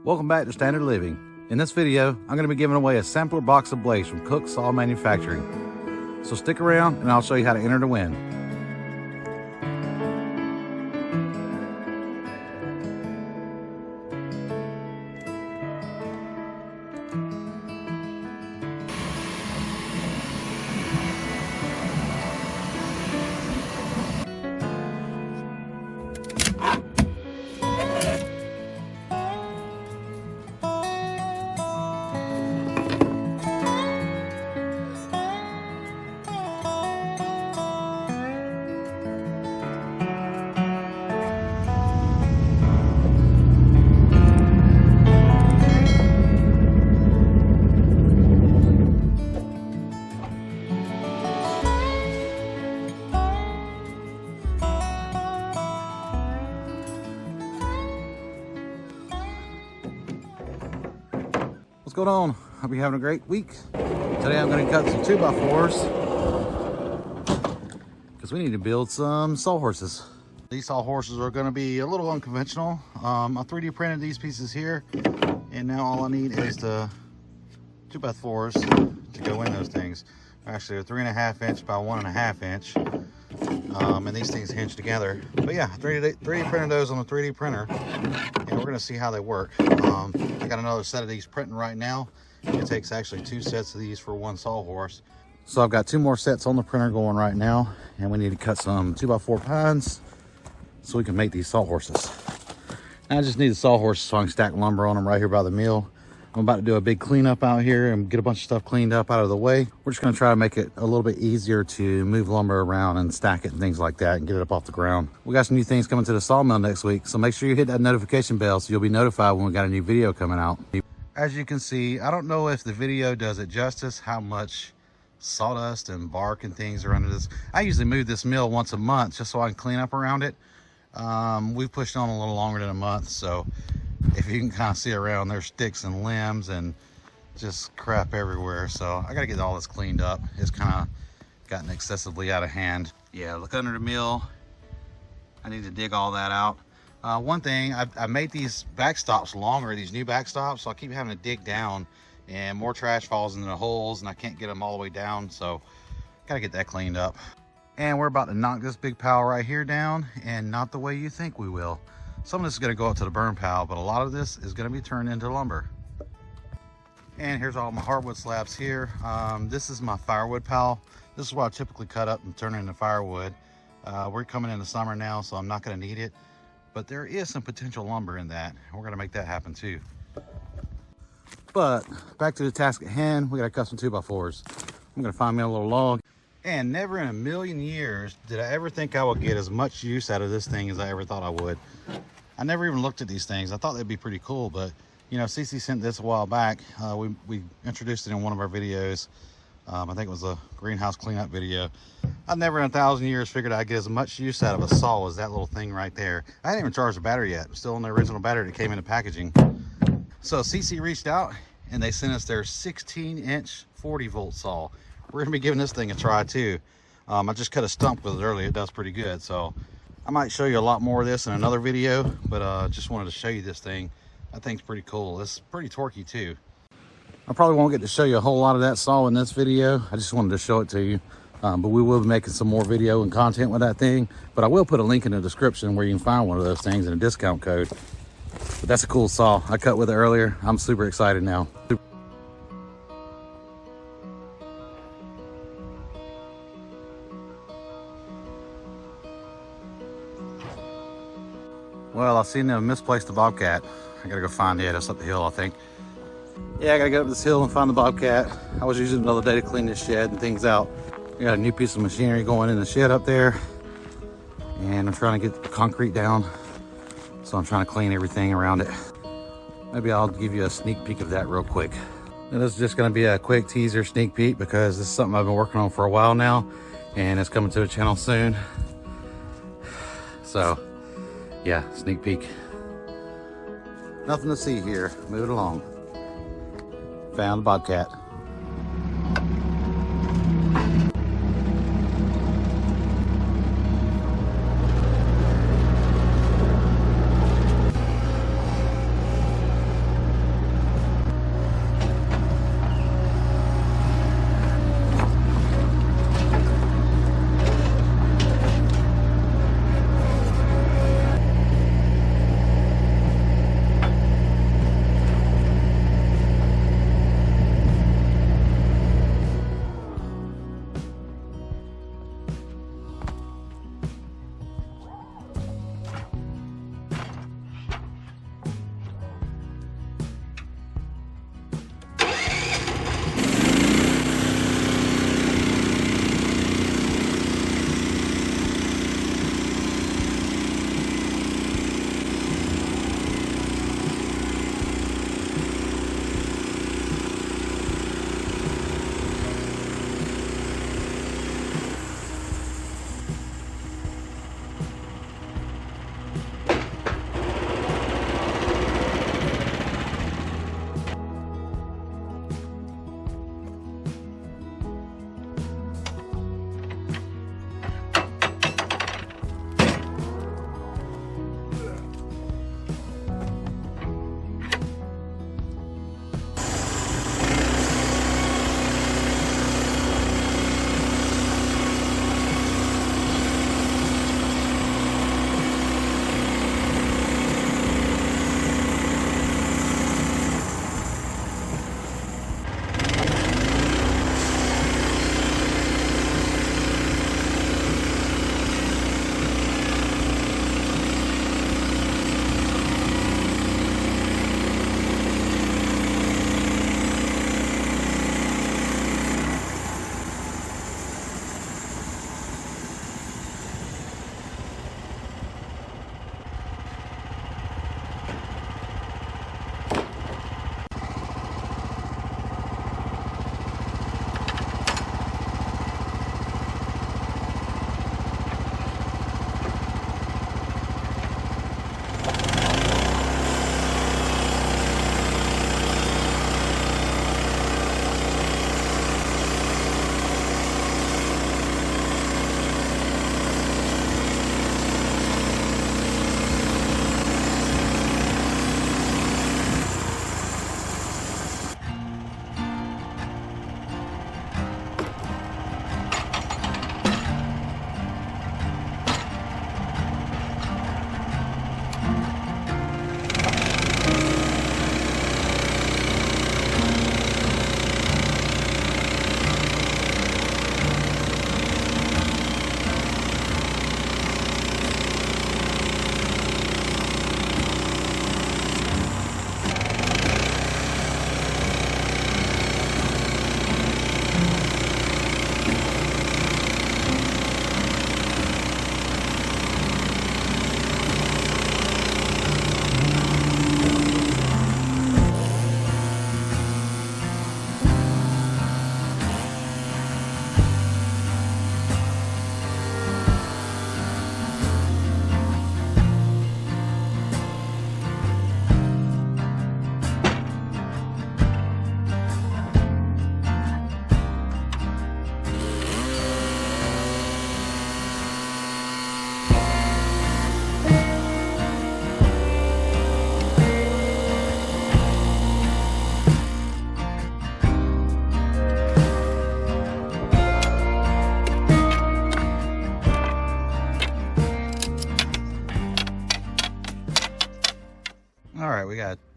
Welcome back to Standard Living. In this video, I'm going to be giving away a sampler box of blades from Cooks Sawblade Manufacturing. So stick around and I'll show you how to enter to win. What's going on? Hope you're having a great week. Today I'm going to cut some 2x4s because we need to build some sawhorses. These sawhorses are going to be a little unconventional. I 3D printed these pieces here, and now all I need is the 2x4s to go in those things. Actually, they're 3.5 inch by 1.5 inch, and these things hinge together. But yeah, 3D printed those on the 3D printer, and we're going to see how they work. I got another set of these printing right now. It takes actually 2 sets of these for one sawhorse. So I've got 2 more sets on the printer going right now, and we need to cut some 2x4 pines so we can make these sawhorses. I just need the sawhorses so I can stack lumber on them right here by the mill. I'm about to do a big cleanup out here and get a bunch of stuff cleaned up out of the way. We're just going to try to make it a little bit easier to move lumber around and stack it and things like that and get it up off the ground. We got some new things coming to the sawmill next week, so make sure you hit that notification bell so you'll be notified when we got a new video coming out. As you can see, I don't know if the video does it justice how much sawdust and bark and things are under this. I usually move this mill once a month just so I can clean up around it. We've pushed on a little longer than a month, so if you can kind of see around, there's sticks and limbs and just crap everywhere. So I got to get all this cleaned up. It's kind of gotten excessively out of hand. Yeah, look under the mill. I need to dig all that out. One thing, I made these backstops longer, these new backstops, so I keep having to dig down and more trash falls into the holes and I can't get them all the way down. So got to get that cleaned up. And we're about to knock this big pile right here down, and not the way you think we will. Some of this is going to go up to the burn pile, but a lot of this is going to be turned into lumber. And here's all my hardwood slabs here. This is my firewood pile. This is what I typically cut up and turn into firewood. We're coming into summer now, so I'm not going to need it. But there is some potential lumber in that. We're going to make that happen too. But back to the task at hand, we got to cut some 2x4s. I'm going to find me a little log. And never in a million years did I ever think I would get as much use out of this thing as I ever thought I would. I never even looked at these things. I thought they'd be pretty cool, but you know, Cece sent this a while back. We introduced it in one of our videos. I think it was a greenhouse cleanup video. I never in 1,000 years figured I'd get as much use out of a saw as that little thing right there. I hadn't even charged the battery yet. It was still in the original battery that came in the packaging. So Cece reached out and they sent us their 16-inch 40-volt saw. We're gonna be giving this thing a try too. I just cut a stump with it earlier. It does pretty good. So I might show you a lot more of this in another video, but just wanted to show you this thing. That thing's pretty cool. It's pretty torquey too. I probably won't get to show you a whole lot of that saw in this video. I just wanted to show it to you. But we will be making some more video and content with that thing. But I will put a link in the description where you can find one of those things and a discount code. But that's a cool saw. I cut with it earlier. I'm super excited now. Well, I seen them misplace the bobcat. I gotta go find it. It's up the hill, I think. Yeah, I gotta get up this hill and find the bobcat. I was using it the other day to clean this shed and things out. We got a new piece of machinery going in the shed up there, and I'm trying to get the concrete down. So I'm trying to clean everything around it. Maybe I'll give you a sneak peek of that real quick. Now, this is just gonna be a quick teaser sneak peek because this is something I've been working on for a while now, and it's coming to a channel soon. So yeah, sneak peek. Nothing to see here. Move it along. Found the bobcat.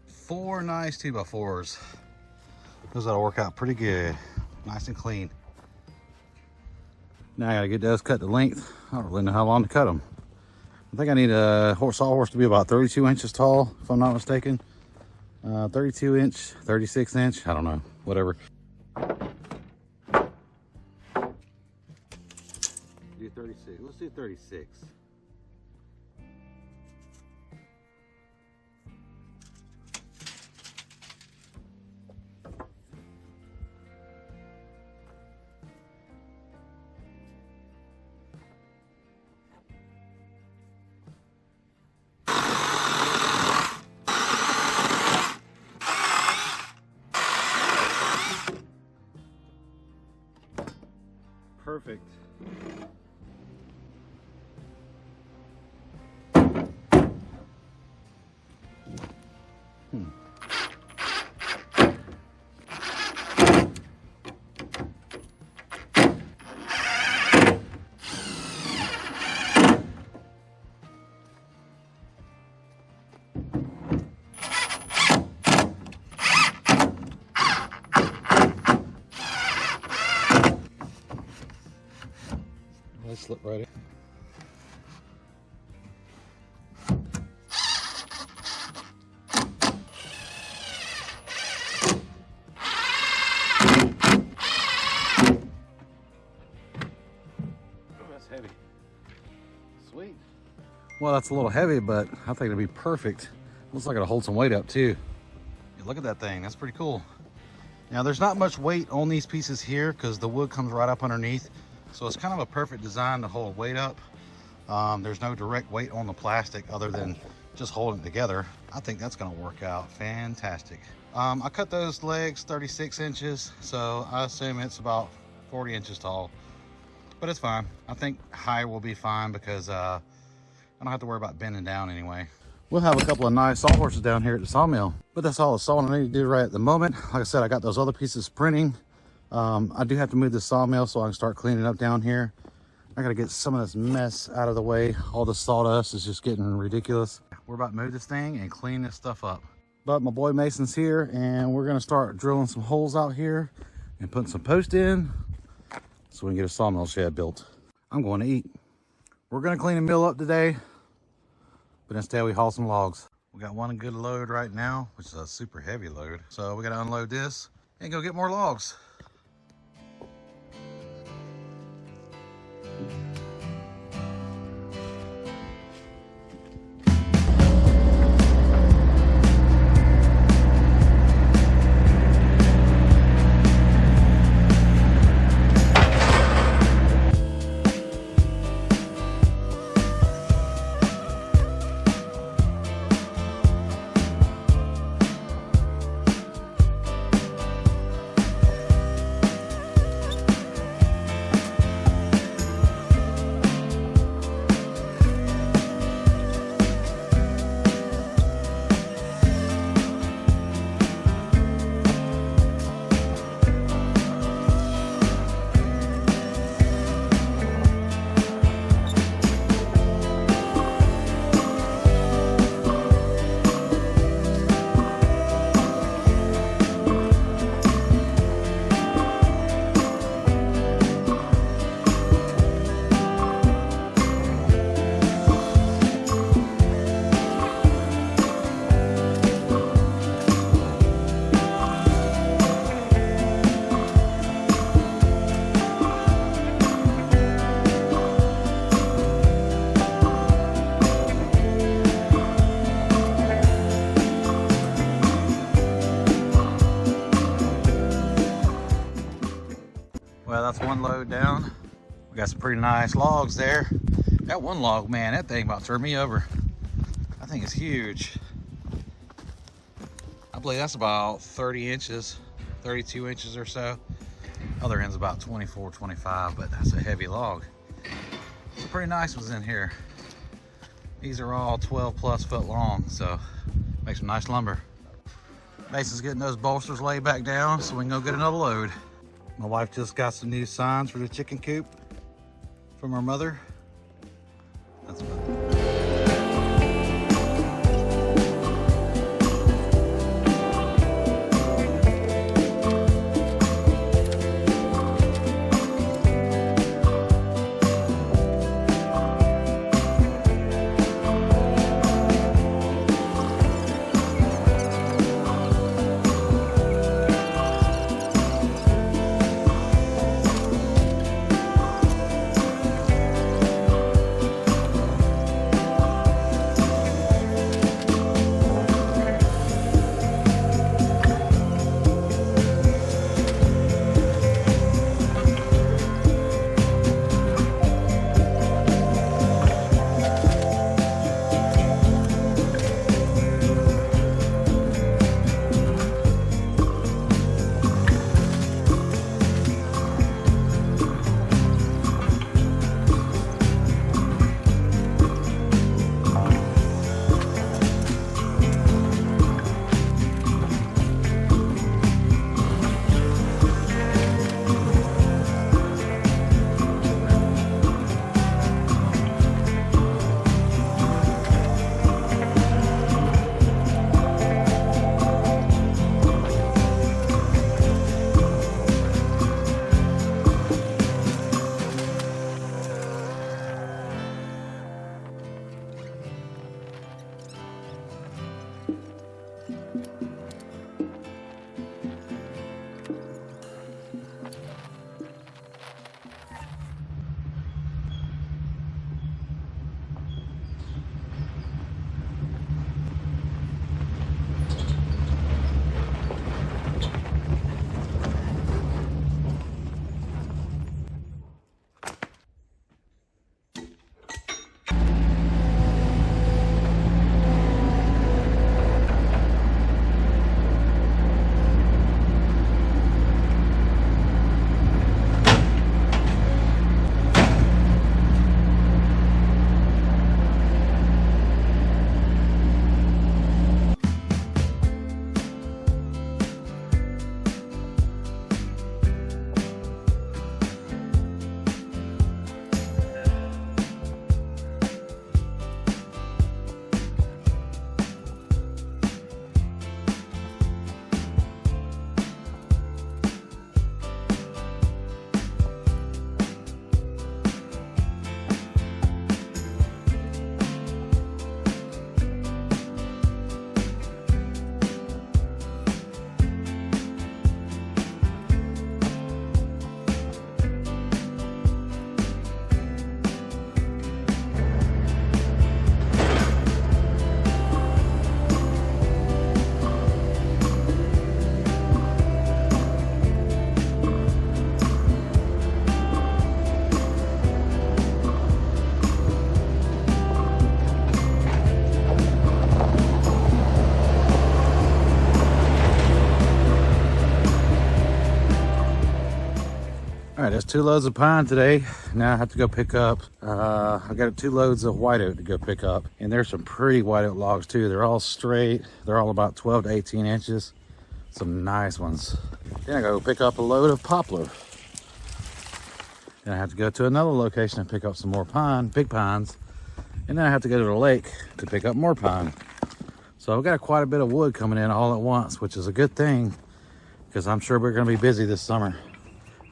4 nice 2x4s. Those ought to work out pretty good. Nice and clean. Now I gotta get those cut to length. I don't really know how long to cut them. I think I need a sawhorse to be about 32 inches tall, if I'm not mistaken. 32 inch, 36 inch, I don't know, whatever. Do 36, let's do 36. Perfect. Slip right in. Oh, that's heavy. Sweet. Well, that's a little heavy, but I think it'll be perfect. Looks like it'll hold some weight up too. Yeah, look at that thing. That's pretty cool. Now, there's not much weight on these pieces here because the wood comes right up underneath. So it's kind of a perfect design to hold weight up. There's no direct weight on the plastic other than just holding it together. I think that's gonna work out fantastic. I cut those legs 36 inches, so I assume it's about 40 inches tall, but it's fine. I think high will be fine because I don't have to worry about bending down anyway. We'll have a couple of nice sawhorses down here at the sawmill, but that's all the sawing I need to do right at the moment. Like I said, I got those other pieces printing. I do have to move the sawmill so I can start cleaning up down here. I gotta get some of this mess out of the way. All the sawdust is just getting ridiculous. We're about to move this thing and clean this stuff up. But my boy Mason's here and we're gonna start drilling some holes out here and putting some posts in so we can get a sawmill shed built. I'm going to eat. We're gonna clean the mill up today, but instead we haul some logs. We got one good load right now, which is a super heavy load. So we gotta unload this and go get more logs. Well, that's one load down. We got some pretty nice logs there. That one log, man, that thing about turned me over. That thing is huge. I believe that's about 30 inches, 32 inches or so. Other end's about 24, 25, but that's a heavy log. Some pretty nice ones in here. These are all 12 plus foot long, so make some nice lumber. Mason's getting those bolsters laid back down so we can go get another load. My wife just got some new signs for the chicken coop from her mother. That's about it. right, that's 2 loads of pine today. Now I have to go pick up, I got 2 loads of white oak to go pick up. And there's some pretty white oak logs too. They're all straight. They're all about 12 to 18 inches. Some nice ones. Then I go pick up a load of poplar. Then I have to go to another location and pick up some more pine, big pines. And then I have to go to the lake to pick up more pine. So I've got quite a bit of wood coming in all at once, which is a good thing because I'm sure we're going to be busy this summer.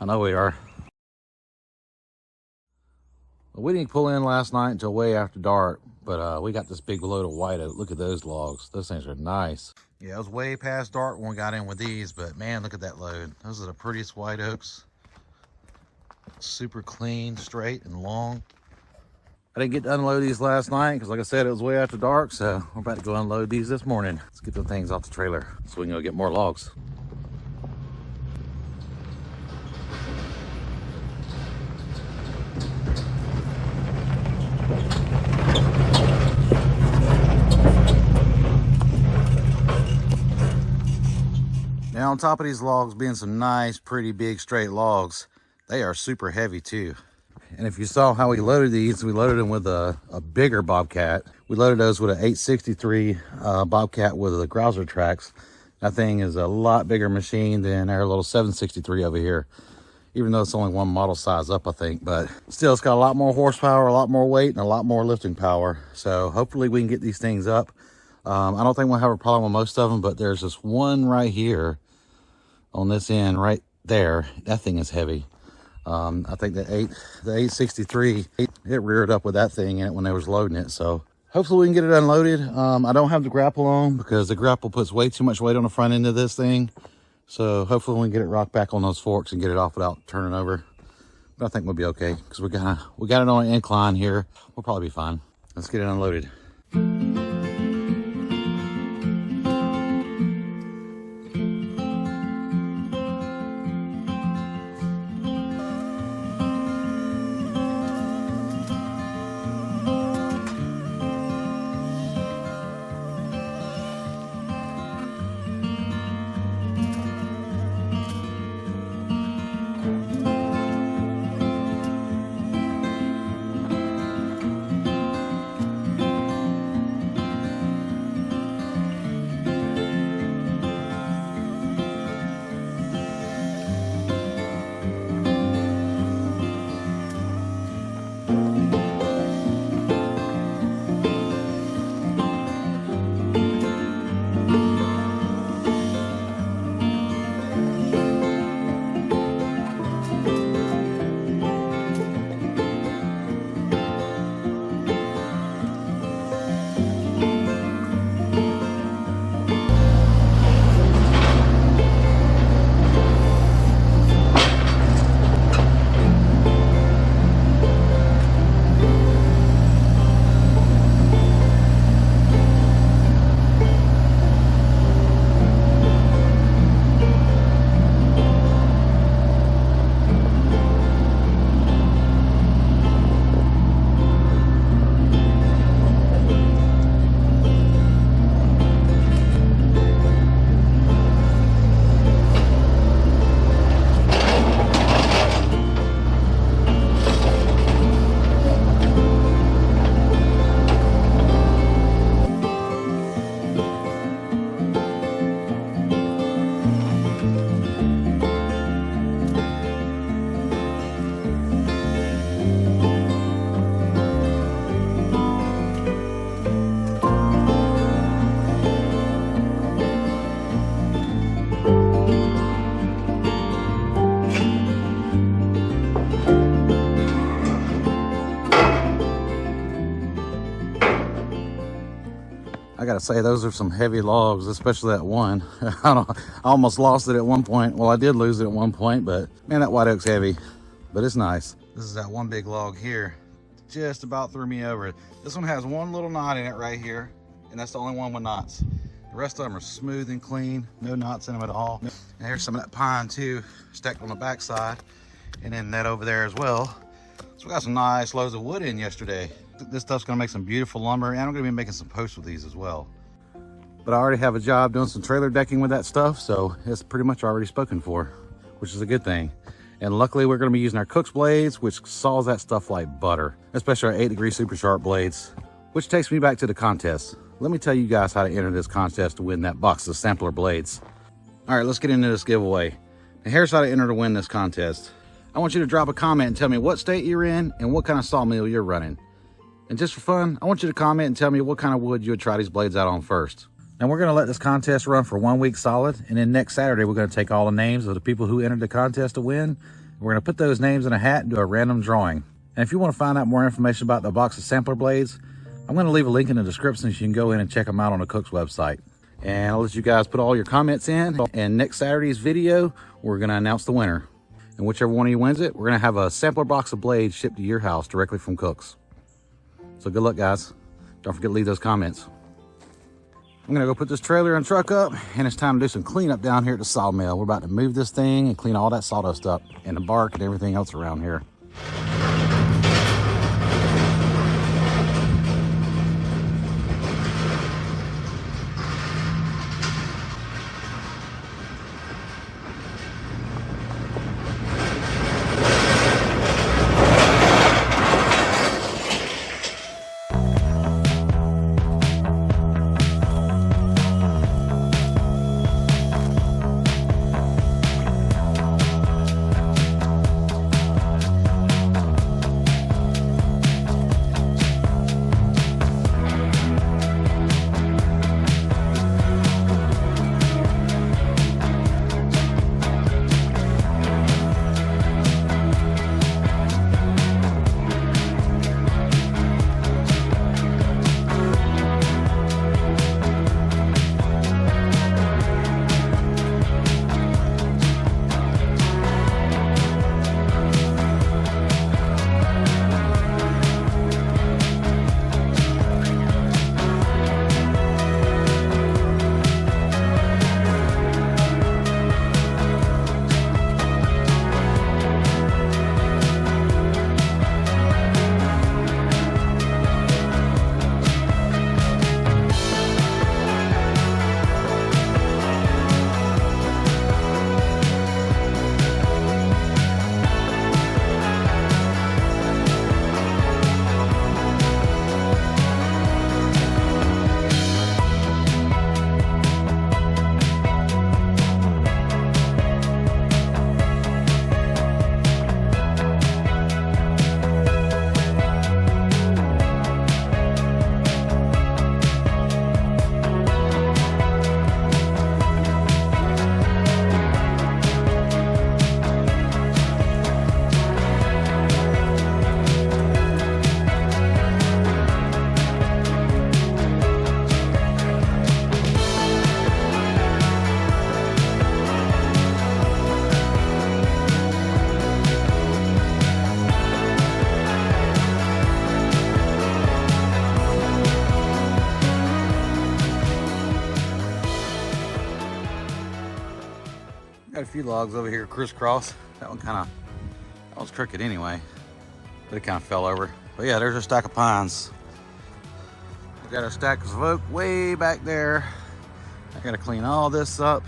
I know we are. We didn't pull in last night until way after dark, but we got this big load of white oak. Look at those logs. Those things are nice. Yeah, it was way past dark when we got in with these, but man, look at that load. Those are the prettiest white oaks. Super clean, straight, and long. I didn't get to unload these last night because, like I said, it was way after dark, so we're about to go unload these this morning. Let's get the things off the trailer so we can go get more logs. Now, on top of these logs being some nice, pretty big, straight logs, they are super heavy too. And if you saw how we loaded these, we loaded them with a bigger Bobcat. We loaded those with an 863 Bobcat with the Grouser tracks. That thing is a lot bigger machine than our little 763 over here, even though it's only one model size up, I think. But still, it's got a lot more horsepower, a lot more weight, and a lot more lifting power. So hopefully we can get these things up. I don't think we'll have a problem with most of them, but there's this one right here on this end right there. That thing is heavy. I think the 863, it reared up with that thing in it when they was loading it. So hopefully we can get it unloaded. I don't have the grapple on because the grapple puts way too much weight on the front end of this thing. So hopefully we can get it rocked back on those forks and get it off without turning over. But I think we'll be okay because we got it on an incline here. We'll probably be fine. Let's get it unloaded. I gotta say, those are some heavy logs, especially that one. I almost lost it at one point. Well, I did lose it at one point, but man, that white oak's heavy, but it's nice. This is that one big log here. Just about threw me over. This one has one little knot in it right here, and that's the only one with knots. The rest of them are smooth and clean, no knots in them at all. And here's some of that pine too, stacked on the back side, and then that over there as well. So we got some nice loads of wood in yesterday. This stuff's gonna make some beautiful lumber, and I'm gonna be making some posts with these as well. But I already have a job doing some trailer decking with that stuff, so it's pretty much already spoken for, which is a good thing. And luckily we're gonna be using our Cooks blades, which saws that stuff like butter, especially our 8-degree super sharp blades, which takes me back to the contest. Let me tell you guys how to enter this contest to win that box of sampler blades. All right, let's get into this giveaway. Now here's how to enter to win this contest. I want you to drop a comment and tell me what state you're in and what kind of sawmill you're running. And just for fun, I want you to comment and tell me what kind of wood you would try these blades out on first. And we're gonna let this contest run for 1 week solid. And then next Saturday, we're gonna take all the names of the people who entered the contest to win. We're gonna put those names in a hat and do a random drawing. And if you wanna find out more information about the box of sampler blades, I'm gonna leave a link in the description so you can go in and check them out on the Cooks website. And I'll let you guys put all your comments in. And next Saturday's video, we're gonna announce the winner. And whichever one of you wins it, we're gonna have a sampler box of blades shipped to your house directly from Cooks. So good luck, guys. Don't forget to leave those comments. I'm gonna go put this trailer and truck up, and it's time to do some cleanup down here at the sawmill. We're about to move this thing and clean all that sawdust up and the bark and everything else around here. Got a few logs over here crisscross. That one's crooked anyway, but it kind of fell over. But yeah, there's a stack of pines. We got our stack of oak way back there. I gotta clean all this up,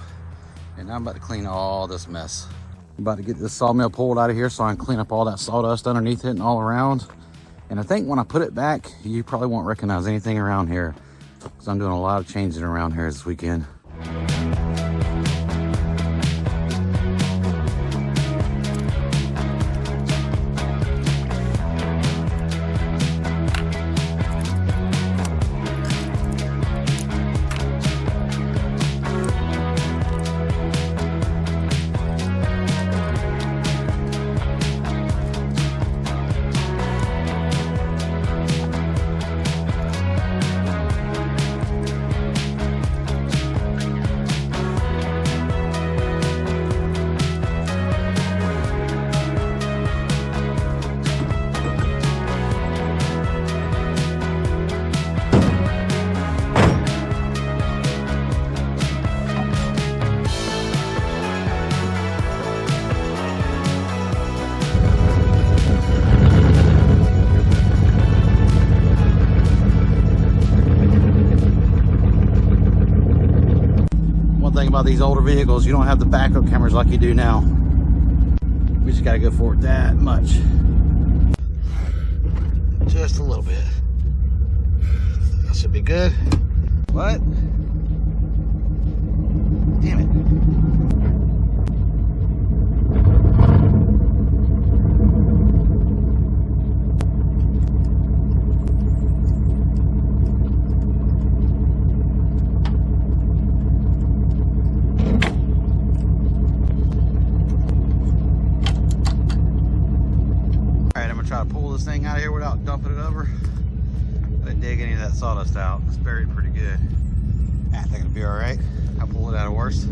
and I'm about to clean all this mess. I'm about to get this sawmill pulled out of here so I can clean up all that sawdust underneath it and all around. And I think when I put it back, you probably won't recognize anything around here, because I'm doing a lot of changing around here this weekend. About these older vehicles, you don't have the backup cameras like you do now. We just gotta go for it that much. Just a little bit. That should be good. What? Damn it. Try to pull this thing out of here without dumping it over. I didn't dig any of that sawdust out. It's buried pretty good. I think it'll be all right. I'll pull it out of worse.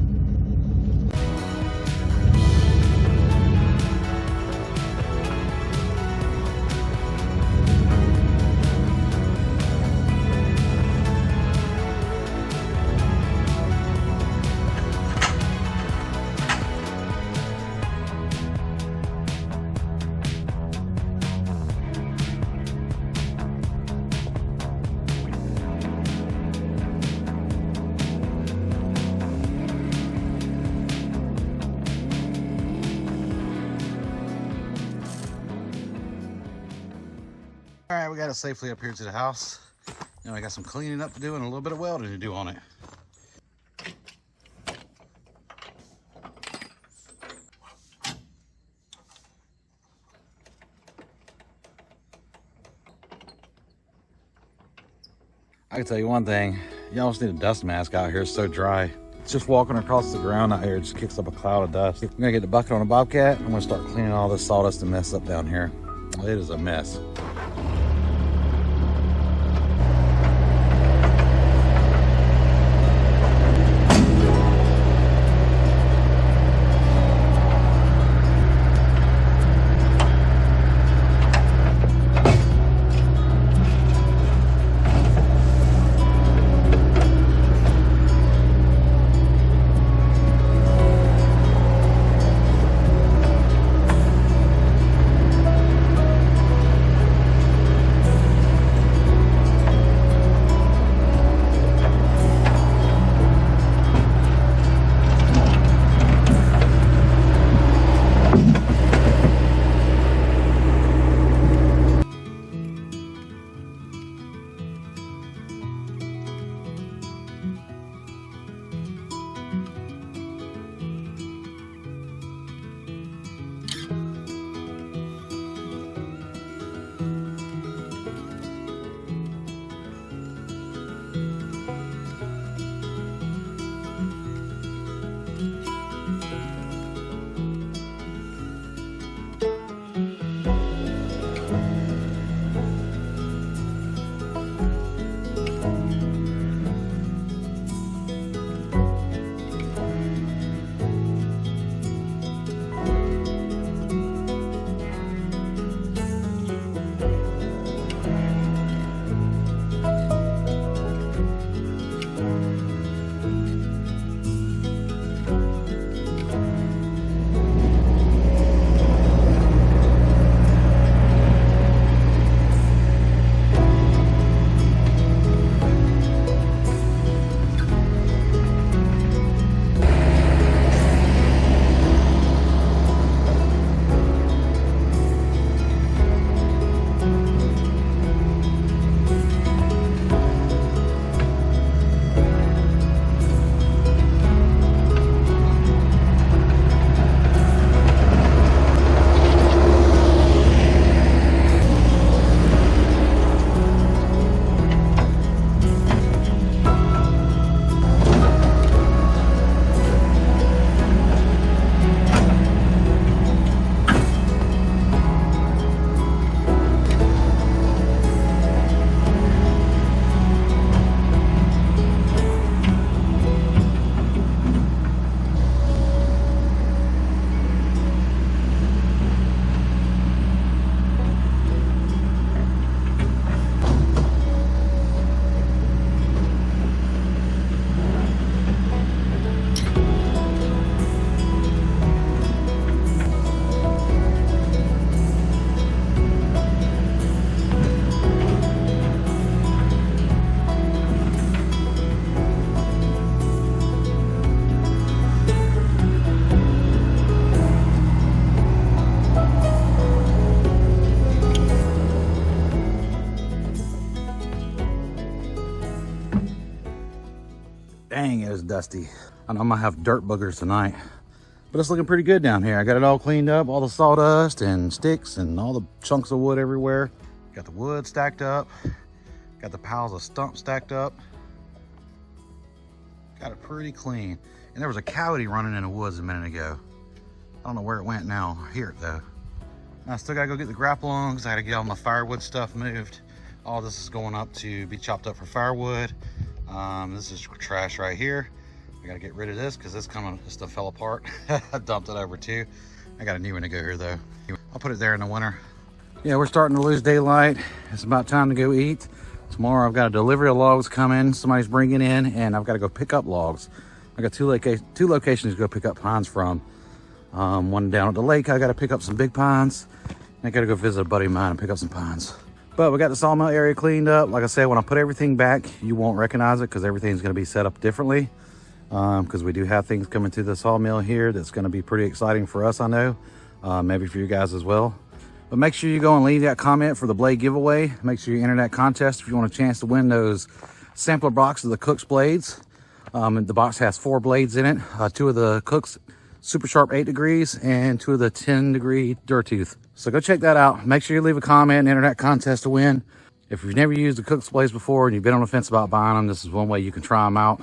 All right, we got it safely up here to the house. Now I got some cleaning up to do and a little bit of welding to do on it. I can tell you one thing, y'all just need a dust mask out here. It's so dry. It's just walking across the ground out here, it just kicks up a cloud of dust. I'm gonna get the bucket on a Bobcat. I'm gonna start cleaning all this sawdust and mess up down here. It is a mess. is dusty. I know I'm gonna have dirt boogers tonight, but it's looking pretty good down here. I got it all cleaned up, all the sawdust and sticks and all the chunks of wood everywhere. Got the wood stacked up. Got the piles of stumps stacked up. Got it pretty clean. And there was a coyote running in the woods a minute ago. I don't know where it went now. I hear it though. I still gotta go get the grapple on because I gotta get all my firewood stuff moved. All this is going up to be chopped up for firewood. This is trash right here. I gotta get rid of this because this stuff fell apart. I dumped it over too. I got a new one to go here though. I'll put it there in the winter. Yeah, we're starting to lose daylight. It's about time to go eat. Tomorrow I've got a delivery of logs coming. Somebody's bringing in, and I've got to go pick up logs. I got two locations to go pick up pines from. One down at the lake, I got to pick up some big pines. And I got to go visit a buddy of mine and pick up some pines. But we got the sawmill area cleaned up. Like I said, when I put everything back, you won't recognize it because everything's going to be set up differently. Because we do have things coming to the sawmill here that's going to be pretty exciting for us, I know. Maybe for you guys as well. But make sure you go and leave that comment for the blade giveaway. Make sure you enter that contest if you want a chance to win those sampler boxes of the Cooks blades. The box has 4 blades in it. 2 of the Cooks Super Sharp 8 degrees and 2 of the 10 degree Dur Tooth. So go check that out. Make sure you leave a comment and enter that contest to win. If you've never used the Cooks blades before and you've been on the fence about buying them, this is one way you can try them out.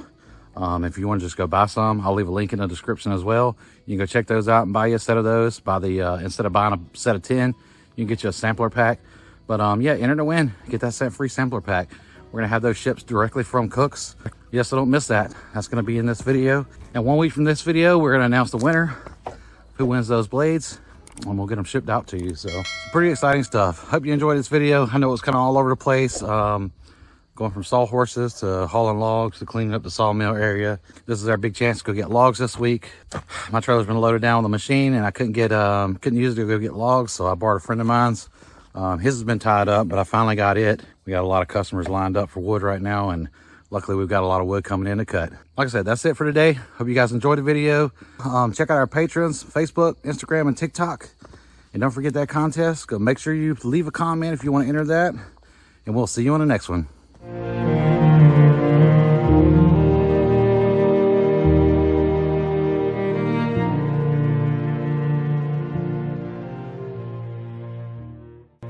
If you want to just go buy some, I'll leave a link in the description as well. You can go check those out and buy you a set of those. Instead of buying a set of 10, you can get you a sampler pack. But yeah, enter to win. Get that free sampler pack. We're gonna have those ships directly from Cooks. Yes, so don't miss that. That's gonna be in this video. And 1 week from this video, we're gonna announce the winner, who wins those blades, and we'll get them shipped out to you. So pretty exciting stuff. Hope you enjoyed this video. I know it's kind of all over the place. Going from sawhorses to hauling logs to cleaning up the sawmill area. This is our big chance to go get logs this week. My trailer's been loaded down with the machine and I couldn't use it to go get logs, so I borrowed a friend of mine's. His has been tied up, but I finally got it. We got a lot of customers lined up for wood right now, and luckily we've got a lot of wood coming in to cut. Like I said, that's it for today. Hope you guys enjoyed the video. Check out our patrons, Facebook, Instagram, and TikTok. And don't forget that contest. Go make sure you leave a comment if you want to enter that. And we'll see you on the next one.